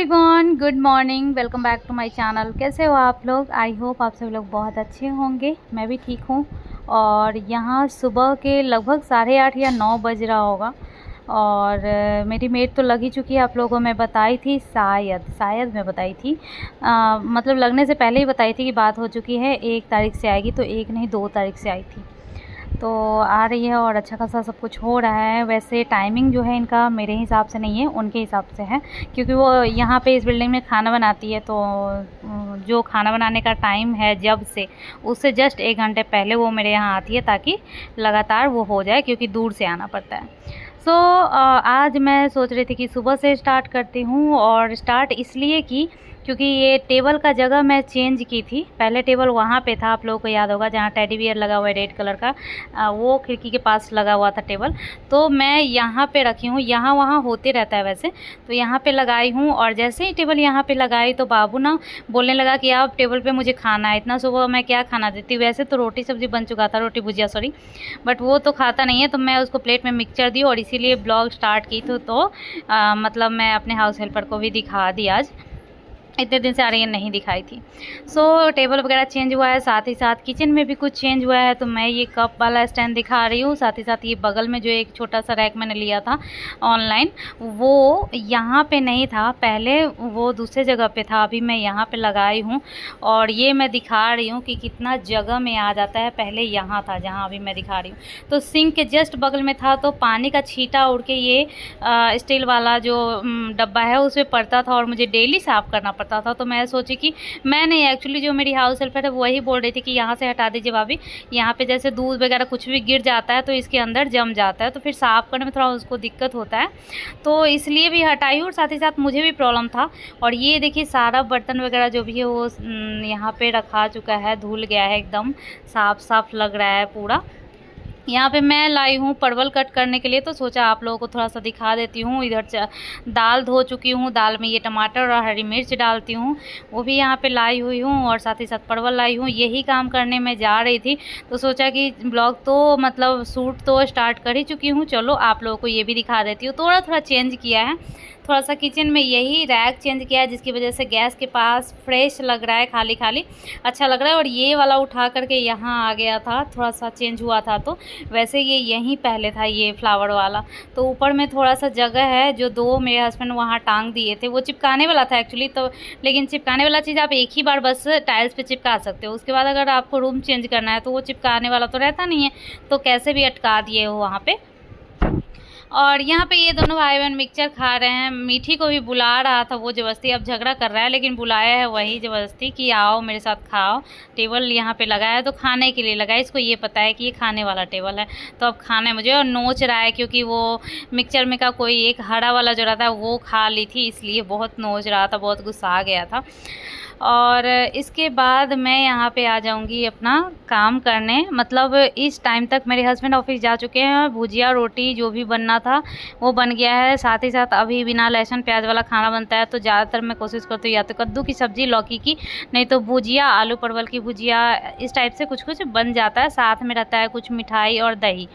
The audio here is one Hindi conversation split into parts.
Everyone, good morning. Welcome back to my channel. कैसे हो आप लोग? आई होप आप सभी लोग बहुत अच्छे होंगे। मैं भी ठीक हूँ। और यहाँ सुबह के लगभग 8:30 या 9 बज रहा होगा। और मेरी मेट तो लग ही चुकी है। आप लोगों को मैं बताई थी, शायद मैं बताई थी, मतलब लगने से पहले ही बताई थी कि बात हो चुकी है, 1 तारीख से आएगी। तो 1 नहीं 2 तारीख से आई थी, तो आ रही है और अच्छा खासा सब कुछ हो रहा है। वैसे टाइमिंग जो है इनका मेरे हिसाब से नहीं है, उनके हिसाब से है, क्योंकि वो यहाँ पे इस बिल्डिंग में खाना बनाती है। तो जो खाना बनाने का टाइम है जब से, उससे जस्ट 1 घंटे पहले वो मेरे यहाँ आती है, ताकि लगातार वो हो जाए, क्योंकि दूर से आना पड़ता है। आज मैं सोच रही थी कि सुबह से स्टार्ट करती हूँ, और स्टार्ट इसलिए की क्योंकि ये टेबल का जगह मैं चेंज की थी। पहले टेबल वहाँ पे था, आप लोगों को याद होगा, जहाँ टेडी बियर लगा हुआ है रेड कलर का, वो खिड़की के पास लगा हुआ था टेबल। तो मैं यहाँ पे रखी हूँ, यहाँ वहाँ होते रहता है वैसे, तो यहाँ पे लगाई हूँ। और जैसे ही टेबल यहाँ पे लगाई तो बाबू ना बोलने लगा कि आप टेबल पे मुझे खाना है। इतना सुबह मैं क्या खाना देती? वैसे तो रोटी सब्ज़ी बन चुका था, रोटी भुजिया सॉरी, बट वो तो खाता नहीं है। तो मैं उसको प्लेट में मिक्सचर दी, और इसीलिए ब्लॉग स्टार्ट की। तो मतलब मैं अपने हाउस हेल्पर को भी दिखा दी। आज इतने दिन से आ रही है, नहीं दिखाई थी। टेबल वगैरह चेंज हुआ है, साथ ही साथ किचन में भी कुछ चेंज हुआ है। तो मैं ये कप वाला स्टैंड दिखा रही हूँ, साथ ही साथ ये बगल में जो एक छोटा सा रैक मैंने लिया था ऑनलाइन, वो यहाँ पे नहीं था पहले, वो दूसरे जगह पे था। अभी मैं यहाँ पे लगाई हूँ, और ये मैं दिखा रही हूँ कि कितना जगह में आ जाता है। पहले यहाँ था जहाँ अभी मैं दिखा रही हूँ, तो सिंक के जस्ट बगल में था, तो पानी का छींटा उड़ के ये स्टील वाला जो डब्बा है उस पर पड़ता था, और मुझे डेली साफ़ करना पड़ता था। तो मैं सोची कि मैं नहीं, एक्चुअली जो मेरी हाउस हेल्पर है वही बोल रही थी कि यहाँ से हटा दीजिए भाभी, यहाँ पे जैसे दूध वगैरह कुछ भी गिर जाता है तो इसके अंदर जम जाता है, तो फिर साफ़ करने में थोड़ा उसको दिक्कत होता है। तो इसलिए भी हटाई, और साथ ही साथ मुझे भी प्रॉब्लम था। और ये देखिए सारा बर्तन वगैरह जो भी है वो यहाँ पे रखा चुका है, धुल गया है, एकदम साफ साफ लग रहा है पूरा। यहाँ पे मैं लाई हूँ परवल कट करने के लिए, तो सोचा आप लोगों को थोड़ा सा दिखा देती हूँ। इधर दाल धो चुकी हूँ, दाल में ये टमाटर और हरी मिर्च डालती हूँ, वो भी यहाँ पे लाई हुई हूँ, और साथ ही साथ परवल लाई हूँ। यही काम करने में जा रही थी, तो सोचा कि ब्लॉग तो मतलब शूट तो स्टार्ट कर ही चुकी हूँ, चलो आप लोगों को ये भी दिखा देती हूँ। थोड़ा थोड़ा चेंज किया है, थोड़ा सा किचन में यही रैक चेंज किया है, जिसकी वजह से गैस के पास फ्रेश लग रहा है, खाली खाली अच्छा लग रहा है। और ये वाला उठा करके यहाँ आ गया था, थोड़ा सा चेंज हुआ था। तो वैसे ये यहीं पहले था, ये फ्लावर वाला। तो ऊपर में थोड़ा सा जगह है, जो 2 मेरे हस्बैंड वहाँ टांग दिए थे, वो चिपकाने वाला था एक्चुअली। तो लेकिन चिपकाने वाला चीज़ आप एक ही बार बस टाइल्स पे चिपका सकते हो, उसके बाद अगर आपको रूम चेंज करना है तो वो चिपकाने वाला तो रहता नहीं है, तो कैसे भी अटका दिए हो वहाँ पे। और यहाँ पे ये दोनों भाई बहन मिक्सचर खा रहे हैं। मीठी को भी बुला रहा था वो ज़बरदस्ती, अब झगड़ा कर रहा है, लेकिन बुलाया है वही ज़बरदस्ती कि आओ मेरे साथ खाओ। टेबल यहाँ पे लगाया है तो खाने के लिए लगा है, इसको ये पता है कि ये खाने वाला टेबल है, तो अब खाना है मुझे। और नोच रहा है, क्योंकि वो मिक्सचर में का कोई एक हरा वाला जो रहता है वो खा ली थी, इसलिए बहुत नोच रहा था, बहुत गुस्सा आ गया था। और इसके बाद मैं यहाँ पे आ जाऊँगी अपना काम करने। मतलब इस टाइम तक मेरे हस्बैंड ऑफिस जा चुके हैं, भुजिया रोटी जो भी बनना था वो बन गया है। साथ ही साथ अभी बिना लहसुन प्याज वाला खाना बनता है, तो ज़्यादातर मैं कोशिश करती हूँ या तो कद्दू की सब्ज़ी, लौकी की, नहीं तो भुजिया, आलू परवल की भुजिया, इस टाइप से कुछ कुछ बन जाता है। साथ में रहता है कुछ मिठाई और दही,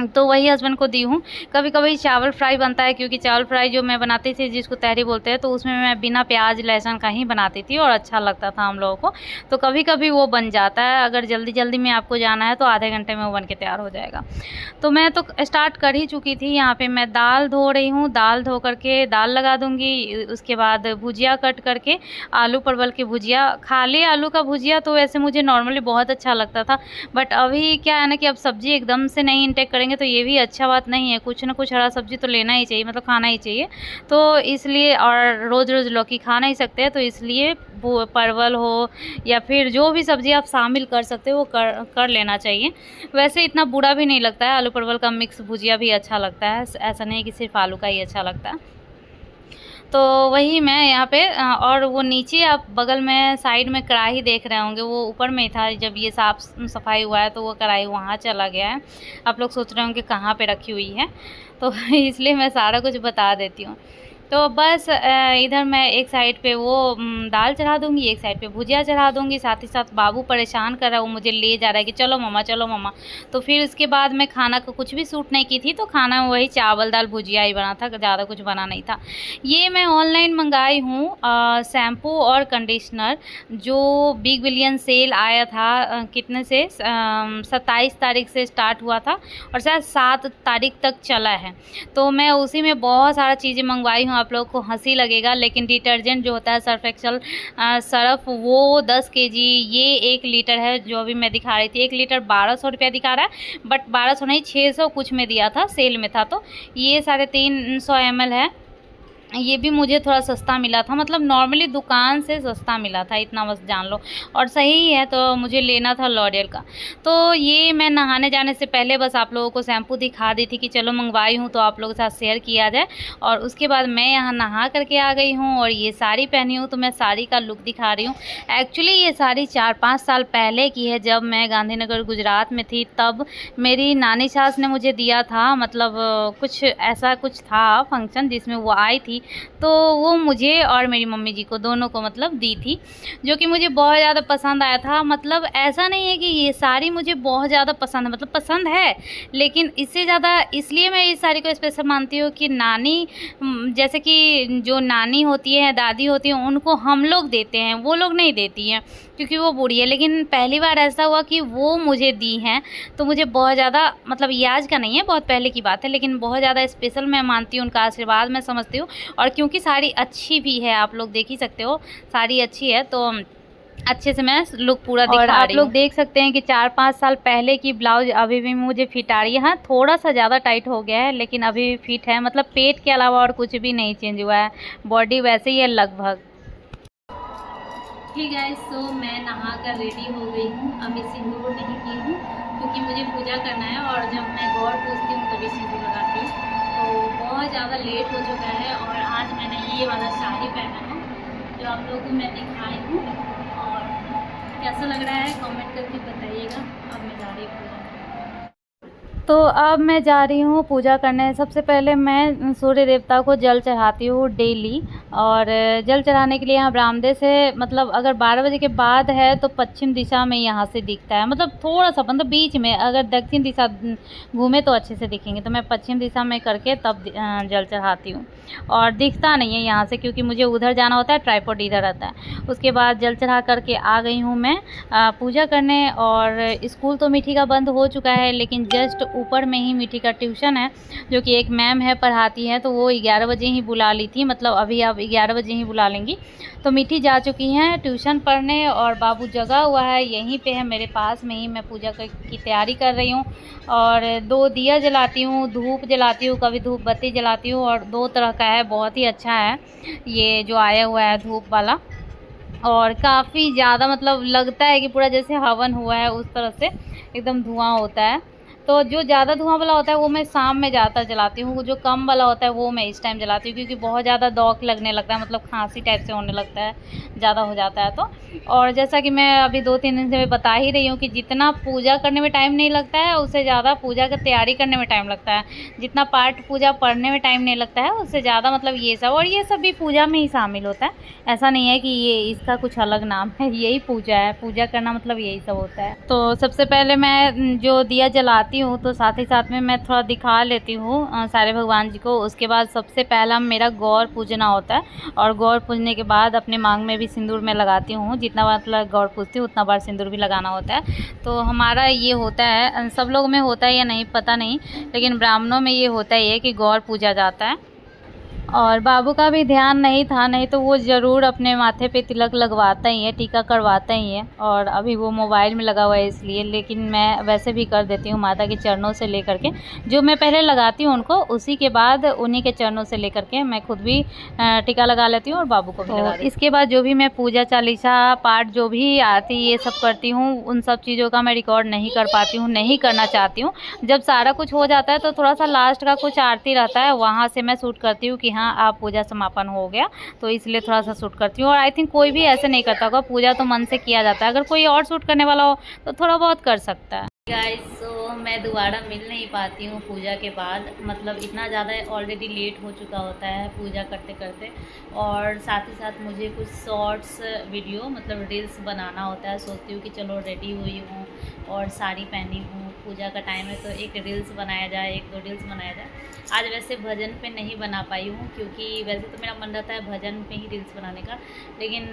तो वही हस्बैंड को दी हूँ। कभी कभी चावल फ्राई बनता है, क्योंकि चावल फ्राई जो मैं बनाती थी, जिसको तहरी बोलते हैं, तो उसमें मैं बिना प्याज लहसुन का ही बनाती थी, और अच्छा लगता था हम लोगों को। तो कभी कभी वो बन जाता है, अगर जल्दी जल्दी में आपको जाना है तो आधे घंटे में वो बन के तैयार हो जाएगा। तो मैं तो स्टार्ट कर ही चुकी थी। यहाँ पर मैं दाल धो रही हूँ, दाल धो करके दाल लगा दूँगी, उसके बाद भुजिया कट करके, आलू परवल की भुजिया। खाली आलू का भुजिया तो वैसे मुझे नॉर्मली बहुत अच्छा लगता था, बट अभी क्या है ना कि अब सब्ज़ी एकदम से नहीं इंटेक करेंगे तो ये भी अच्छा बात नहीं है। कुछ ना कुछ हरा सब्जी तो लेना ही चाहिए, मतलब खाना ही चाहिए। तो इसलिए, और रोज़ रोज़ लौकी खा नहीं सकते, तो इसलिए वो परवल हो या फिर जो भी सब्ज़ी आप शामिल कर सकते हो वो कर लेना चाहिए। वैसे इतना बुरा भी नहीं लगता है, आलू परवल का मिक्स भुजिया भी अच्छा लगता है, ऐसा नहीं कि सिर्फ आलू का ही अच्छा लगता है। तो वही मैं यहाँ पे और वो नीचे आप बगल में साइड में कढ़ाई देख रहे होंगे, वो ऊपर में ही था जब ये साफ़ सफाई हुआ है, तो वो कढ़ाई वहाँ चला गया है। आप लोग सोच रहे होंगे कहाँ पे रखी हुई है, तो इसलिए मैं सारा कुछ बता देती हूँ। तो बस इधर मैं एक साइड पे वो दाल चढ़ा दूँगी, एक साइड पे भुजिया चढ़ा दूँगी। साथ ही साथ बाबू परेशान कर रहा है, वो मुझे ले जा रहा है कि चलो मम्मा चलो मम्मा। तो फिर उसके बाद मैं खाना को कुछ भी सूट नहीं की थी, तो खाना में वही चावल दाल भुजिया ही बना था, ज़्यादा कुछ बना नहीं था। ये मैं ऑनलाइन मंगाई हूँ शैम्पू और कंडीशनर, जो बिग बिलियन सेल आया था कितने से 27 तारीख से स्टार्ट हुआ था और शायद 7 तारीख तक चला है। तो मैं उसी में बहुत सारा चीज़ें मंगवाई हूँ। आप लोगों को हंसी लगेगा, लेकिन डिटर्जेंट जो होता है सर्फ एक्सेल सर्फ, वो 10 केजी, ये 1 लीटर है जो अभी मैं दिखा रही थी। 1 लीटर 1200 रुपया दिखा रहा है, बट 1200 नहीं 600 कुछ में दिया था, सेल में था। तो ये 350 ml है। ये भी मुझे थोड़ा सस्ता मिला था, मतलब नॉर्मली दुकान से सस्ता मिला था, इतना बस जान लो। और सही ही है, तो मुझे लेना था लॉरियल का। तो ये मैं नहाने जाने से पहले बस आप लोगों को शैम्पू दिखा दी थी कि चलो मंगवाई हूँ तो आप लोगों के साथ शेयर किया जाए। और उसके बाद मैं यहाँ नहा करके आ गई हूँ और ये साड़ी पहनी हूँ, तो मैं साड़ी का लुक दिखा रही हूँ। एक्चुअली ये साड़ी 4-5 साल पहले की है, जब मैं गांधीनगर गुजरात में थी, तब मेरी नानी सास ने मुझे दिया था। मतलब कुछ ऐसा कुछ था फंक्शन जिसमें वो आई थी, तो वो मुझे और मेरी मम्मी जी को दोनों को मतलब दी थी, जो कि मुझे बहुत ज़्यादा पसंद आया था। मतलब ऐसा नहीं है कि ये साड़ी मुझे बहुत ज़्यादा पसंद है, मतलब पसंद है, लेकिन इससे ज़्यादा इसलिए मैं इस साड़ी को स्पेशल मानती हूँ कि नानी, जैसे कि जो नानी होती है, दादी होती है, उनको हम लोग देते हैं, वो लोग नहीं देती हैं क्योंकि वो बूढ़ी है। लेकिन पहली बार ऐसा हुआ कि वो मुझे दी हैं, तो मुझे बहुत ज़्यादा, मतलब ये आज का नहीं है, बहुत पहले की बात है, लेकिन बहुत ज़्यादा स्पेशल मैं मानती हूँ, उनका आशीर्वाद मैं समझती हूँ। और क्योंकि साड़ी अच्छी भी है, आप लोग देख ही सकते हो, साड़ी अच्छी है, तो अच्छे से मैं लुक पूरा दिखा रही हूँ। आप लोग देख सकते हैं कि 4-5 साल पहले की ब्लाउज अभी भी मुझे फिट आ रही है। हाँ, थोड़ा सा ज़्यादा टाइट हो गया है, लेकिन अभी भी फिट है। मतलब पेट के अलावा और कुछ भी नहीं चेंज हुआ है, बॉडी वैसे ही है लगभग। ठीक है, सो मैं नहा कर रेडी हो गई हूँ। अभी सिंदूर नहीं की हूँ क्योंकि मुझे पूजा करना है, और जब मैं गौर पूजती हूँ तभी सिंदूर लगाती हूँ। तो बहुत ज़्यादा लेट हो चुका है, और आज मैंने ये वाला साड़ी पहना है जो आप लोगों को मैं दिखाई हूँ। और कैसा लग रहा है कमेंट करके बताइएगा। अब मैं जा रही हूँ पूजा। तो अब मैं जा रही हूँ पूजा करने। सबसे पहले मैं सूर्य देवता को जल चढ़ाती हूँ डेली, और जल चढ़ाने के लिए यहाँ बरामदे से, मतलब अगर 12 बजे के बाद है तो पश्चिम दिशा में यहाँ से दिखता है, मतलब थोड़ा सा, मतलब बीच में। अगर दक्षिण दिशा घूमे तो अच्छे से दिखेंगे, तो मैं पश्चिम दिशा में करके तब जल चढ़ाती हूँ। और दिखता नहीं है यहाँ से क्योंकि मुझे उधर जाना होता है, ट्राइपॉड इधर रहता है। उसके बाद जल चढ़ा करके आ गई हूँ मैं पूजा करने। और स्कूल तो मीठी का बंद हो चुका है, लेकिन जस्ट ऊपर में ही मीठी का ट्यूशन है, जो कि एक मैम है पढ़ाती है, तो वो 11 बजे ही बुला ली थी, मतलब अभी आप 11 बजे ही बुला लेंगी। तो मीठी जा चुकी हैं ट्यूशन पढ़ने, और बाबू जगा हुआ है, यहीं पे है मेरे पास में ही। मैं पूजा की तैयारी कर रही हूँ, और 2 दिया जलाती हूँ, धूप जलाती हूँ, कभी धूप बत्ती जलाती हूँ, और 2 तरह का है, बहुत ही अच्छा है ये जो आया हुआ है धूप वाला। और काफ़ी ज़्यादा मतलब लगता है कि पूरा जैसे हवन हुआ है, उस तरह से एकदम धुआं होता है। तो जो ज़्यादा धुआं वाला होता है वो मैं शाम में ज़्यादातर जलाती हूँ, जो कम वाला होता है वो मैं इस टाइम जलाती हूँ, क्योंकि बहुत ज़्यादा दौक लगने लगता है, मतलब खांसी टाइप से होने लगता है, ज़्यादा हो जाता है तो। और जैसा कि मैं अभी 2-3 दिन से मैं बता ही रही हूँ कि जितना पूजा करने में टाइम नहीं लगता है, उससे ज़्यादा पूजा की तैयारी करने में टाइम लगता है। जितना पाठ पूजा पढ़ने में टाइम नहीं लगता है, उससे ज़्यादा मतलब ये सब, और ये सब भी पूजा में ही शामिल होता है। ऐसा नहीं है कि ये इसका कुछ अलग नाम है, यही पूजा है, पूजा करना मतलब यही सब होता है। तो सबसे पहले मैं जो दिया जलाती हूँ, तो साथ ही साथ में मैं थोड़ा दिखा लेती हूँ सारे भगवान जी को। उसके बाद सबसे पहला मेरा गौर पूजना होता है, और गौर पूजने के बाद अपने मांग में भी सिंदूर में लगाती हूँ। जितना मतलब गौर पूजती हूँ उतना बार सिंदूर भी लगाना होता है। तो हमारा ये होता है, सब लोग में होता है या नहीं पता नहीं, लेकिन ब्राह्मणों में ये होता ही है कि गौर पूजा जाता है। और बाबू का भी ध्यान नहीं था, नहीं तो वो ज़रूर अपने माथे पे तिलक लगवाता ही है, टीका करवाता ही है। और अभी वो मोबाइल में लगा हुआ है इसलिए, लेकिन मैं वैसे भी कर देती हूँ माता के चरणों से लेकर के। जो मैं पहले लगाती हूँ उनको, उसी के बाद उन्हीं के चरणों से लेकर के मैं खुद भी टीका लगा लेती हूँ और बाबू को भी लगा देती हूँ। इसके बाद जो भी मैं पूजा चालीसा पाठ जो भी आती ये सब करती हूँ, उन सब चीज़ों का मैं रिकॉर्ड नहीं कर पाती हूँ, नहीं करना चाहती हूँ। जब सारा कुछ हो जाता है तो थोड़ा सा लास्ट का कुछ आरती रहता है, वहाँ से मैं शूट करती हूँ कि हाँ आप पूजा समापन हो गया, तो इसलिए थोड़ा सा शूट करती हूँ। और आई थिंक कोई भी ऐसे नहीं करता होगा, पूजा तो मन से किया जाता है। अगर कोई और शूट करने वाला हो तो थोड़ा बहुत कर सकता है। गाइस, सो मैं दोबारा मिल नहीं पाती हूँ पूजा के बाद, मतलब इतना ज़्यादा ऑलरेडी लेट हो चुका होता है पूजा करते करते। और साथ ही साथ मुझे कुछ शॉर्ट्स वीडियो मतलब रील्स बनाना होता है। सोचती हूँ कि चलो रेडी हुई हूँ और साड़ी पहनी हूँ, पूजा का टाइम है तो एक रील्स बनाया जाए, एक दो रील्स बनाया जाए। आज वैसे भजन पे नहीं बना पाई हूँ, क्योंकि वैसे तो मेरा मन रहता है भजन पे ही रील्स बनाने का, लेकिन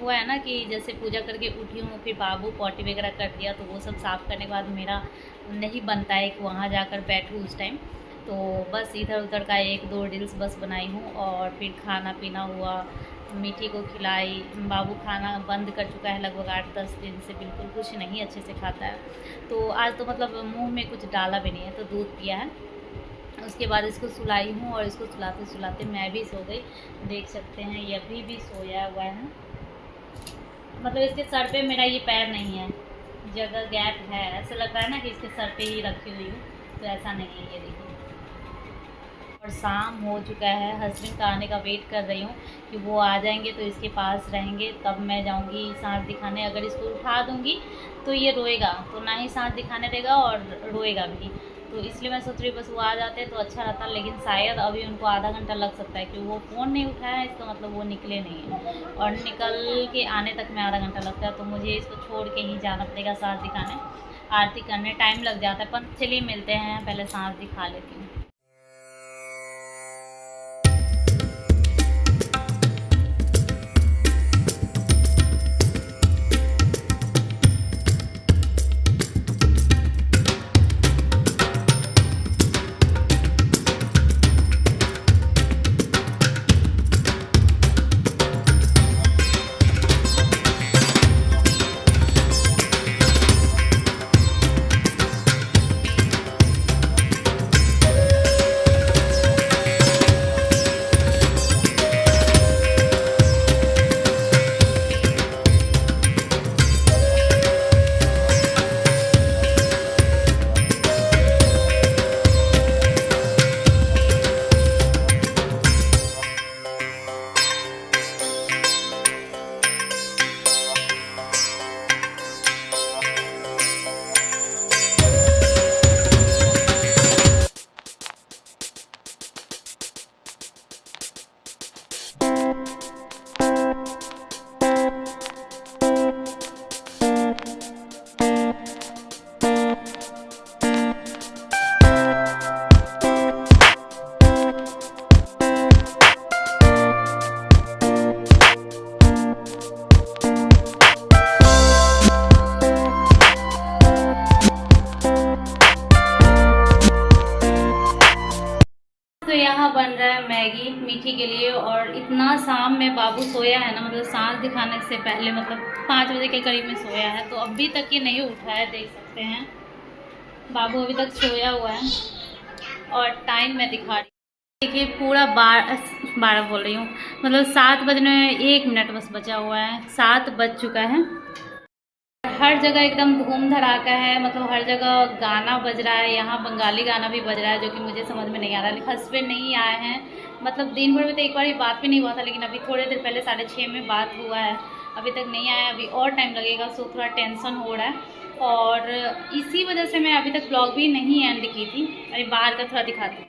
हुआ है ना कि जैसे पूजा करके उठी हूँ, फिर बाबू पॉटी वगैरह कर दिया, तो वो सब साफ़ करने के बाद मेरा नहीं बनता है कि वहाँ जाकर बैठूँ उस टाइम। तो बस इधर उधर का एक दो रील्स बस बनाई हूँ। और फिर खाना पीना हुआ, मीठी को खिलाई। बाबू खाना बंद कर चुका है लगभग 8-10 दिन से, बिल्कुल कुछ नहीं अच्छे से खाता है। तो आज तो मतलब मुंह में कुछ डाला भी नहीं है, तो दूध पिया है। उसके बाद इसको सुलाई हूँ और इसको सुलाते सुलाते मैं भी सो गई। देख सकते हैं ये अभी भी सोया हुआ है, मतलब इसके सर पे मेरा ये पैर नहीं है, जगह गैप है। ऐसा लग रहा है ना कि इसके सर पे ही रखी हुई हूँ, तो ऐसा नहीं है। ये देखिए, और शाम हो चुका है। हस्बैंड का आने का वेट कर रही हूँ कि वो आ जाएंगे तो इसके पास रहेंगे, तब मैं जाऊँगी सांस दिखाने। अगर इसको उठा दूँगी तो ये रोएगा, तो ना ही सांस दिखाने देगा और रोएगा भी। तो इसलिए मैं सोच रही हूँ बस वो आ जाते तो अच्छा रहता, लेकिन शायद अभी उनको आधा घंटा लग सकता है, क्योंकि वो फ़ोन नहीं उठाया है, इसका मतलब वो निकले नहीं हैं। और निकल के आने तक में आधा घंटा लगता है, तो मुझे इसको छोड़ के ही जाना पड़ेगा सांस दिखाने। आरती करने टाइम लग जाता है, पर चलिए मिलते हैं, पहले सांस दिखा लेती हूँ। तो यहाँ बन रहा है मैगी मीठी के लिए। और इतना शाम में बाबू सोया है ना, मतलब सांस दिखाने से पहले, मतलब 5 बजे के करीब में सोया है, तो अभी तक ये नहीं उठा है। देख सकते हैं बाबू अभी तक सोया हुआ है। और टाइम मैं दिखा रही हूँ, देखिए पूरा 12 बोल रही हूँ, मतलब 7 बजने में 1 मिनट बस बचा हुआ है, 7 बज चुका है। हर जगह एकदम धूम धड़ाका है, मतलब हर जगह गाना बज रहा है। यहाँ बंगाली गाना भी बज रहा है, जो कि मुझे समझ में नहीं आ रहा। हस्बैंड नहीं आए हैं, मतलब दिन भर में तो एक बार ही बात भी नहीं हुआ था, लेकिन अभी थोड़ी देर पहले 6:30 में बात हुआ है, अभी तक नहीं आया। अभी और टाइम लगेगा, सो थोड़ा टेंशन हो रहा है। और इसी वजह से मैं अभी तक ब्लॉग भी नहीं एंड की थी। अभी बाहर का थोड़ा दिखाती हूँ।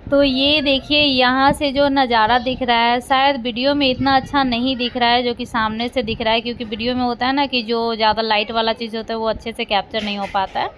तो ये देखिए यहाँ से जो नज़ारा दिख रहा है, शायद वीडियो में इतना अच्छा नहीं दिख रहा है जो कि सामने से दिख रहा है, क्योंकि वीडियो में होता है ना कि जो ज़्यादा लाइट वाला चीज़ होता है वो अच्छे से कैप्चर नहीं हो पाता है।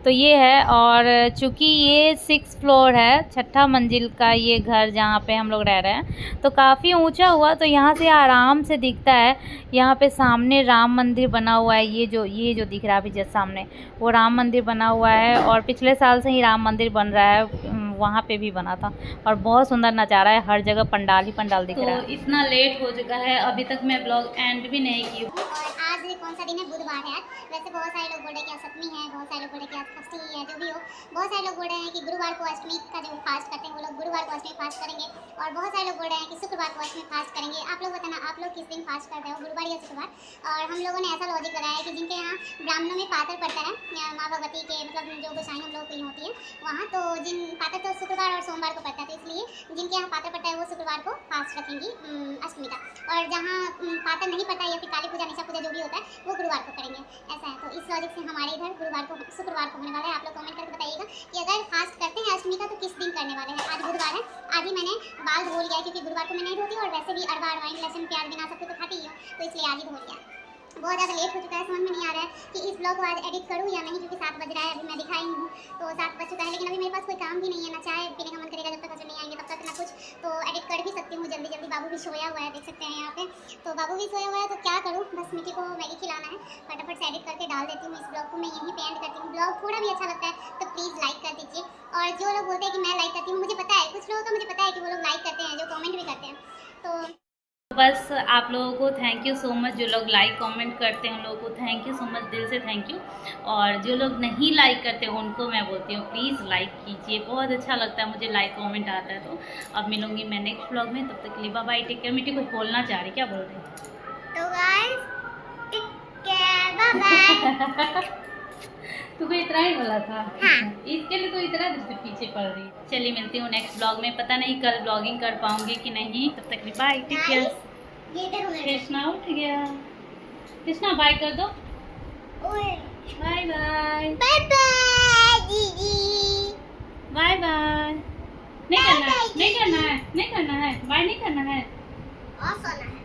तो ये है, और चूँकि ये 6th फ्लोर है, 6ठा मंजिल का ये घर जहाँ पे हम लोग रह रहे हैं, तो काफ़ी ऊंचा हुआ, तो यहाँ से आराम से दिखता है। यहाँ पे सामने राम मंदिर बना हुआ है, ये जो दिख रहा है अभी जस्ट सामने, वो राम मंदिर बना हुआ है। और पिछले साल से ही राम मंदिर बन रहा है, वहाँ पे भी बना था। और बहुत सुंदर नज़ारा है, हर जगह पंडाल ही पंडाल दिख रहा है। तो इतना लेट हो चुका है, अभी तक मैं ब्लॉग एंड भी नहीं की हूँ। और आज कौन सा दिन है? बुधवार है आज। वैसे बहुत सारे लोग बोल रहे हैं कि आज सप्तमी है, बहुत सारे लोग बोल रहे हैं कि आज अष्टमी है, जो भी हो। बहुत सारे लोग बोल रहे हैं कि गुरुवार को अष्टमी का जो फास्ट करते हैं वो लोग गुरुवार को अष्टमी फास्ट करेंगे। और बहुत सारे लोग बोल रहे हैं कि शुक्रवार को अष्टमी फास्ट करेंगे। आप लोग बताना, आप लोग किस दिन फास्ट कर रहे हो, गुरुवार या शुक्रवार। और हम लोगों ने ऐसा लॉजिक लगाया है कि जिनके यहाँ ब्राह्मणों में पातर पड़ता है, माँ भगवती के मतलब जो गोसाई हम लोग की होती है वहाँ, तो जिन पातर तो शुक्रवार और सोमवार को पड़ता है, तो इसलिए जिनके यहाँ पातर पड़ता है वो शुक्रवार को फास्ट रखेंगी अष्टमी का। और जहाँ पातर नहीं पड़ता या फिर काली पूजा निशा पूजा जो भी होता है वो गुरुवार को करेंगे। ऐसा है, तो इस लॉजिक से हमारे इधर गुरुवार को शुक्रवार को होने वाला है। आप लोग कमेंट करके बताइएगा कि अगर फास्ट करते हैं अष्टमी का तो किस दिन करने वाले हैं। आज बुधवार है, आज ही मैंने बाल धो लिया है क्योंकि गुरुवार को मैं नहीं धोती और वैसे भी अरवा अरवाइन लहसुन प्याज बिना सब कुछ तो खाती ही हूँ, तो इसलिए आज ही धो लिया। बहुत ज़्यादा लेट हो चुका है, समझ में नहीं आ रहा है कि इस ब्लॉग को आज एडिट करूँ या नहीं, क्योंकि 7 बज रहा है, अभी मैं दिखाई हूँ तो 7 बज चुका है। लेकिन अभी मेरे पास कोई काम भी नहीं है, ना चाय पीने का मन करेगा जब तक हस्बैंड नहीं आएंगे तब तक, ना कुछ, तो एडिट कर भी सकती हूँ जल्दी जल्दी। बाबू भी सोया हुआ है, देख सकते हैं यहाँ पे, तो बाबू भी सोया हुआ है, तो क्या करूँ, बस मिट्टी को मैगी खिलाना है, फटाफट से एडिट करके डाल देती हूँ। इस ब्लॉग को मैं यहीं पे एंड करती हूँ। ब्लॉग थोड़ा भी अच्छा लगता है तो प्लीज़ लाइक कर दीजिए। और जो लोग बोलते हैं कि मैं लाइक करती हूँ, मुझे पता है कुछ लोगों का, मुझे पता है कि वो लोग लाइक करते हैं, जो कमेंट भी करते हैं, तो बस आप लोगों को थैंक यू सो मच। जो लोग लाइक कमेंट करते हैं उन लोगों को थैंक यू सो मच, दिल से थैंक यू। और जो लोग नहीं लाइक करते उनको मैं बोलती हूँ प्लीज़ लाइक कीजिए, बहुत अच्छा लगता है मुझे लाइक कमेंट आता है। तो अब मिलूंगी मैं नेक्स्ट व्लॉग में, तब तक के लिए बाय बाय, टेक केयर। मिट्टी कुछ बोलना चाह रही, क्या बोल रही? तो guys take care, bye bye. तुमको इतना ही बोला था? हाँ। इसके लिए तो इतना देर से पीछे पड़ रही। चलिए मिलती हूँ नेक्स्ट ब्लॉग में, पता नहीं कल ब्लॉगिंग कर पाऊंगी कि नहीं, तब तक के लिए बाय, टेक केयर। कृष्णा उठ गया, कृष्णा बाय कर दो, बाय बाय, बाय बाय दीदी, बाय बाय। नहीं करना है, नहीं करना है, नहीं करना है, बाय नहीं करना है, और सोना है।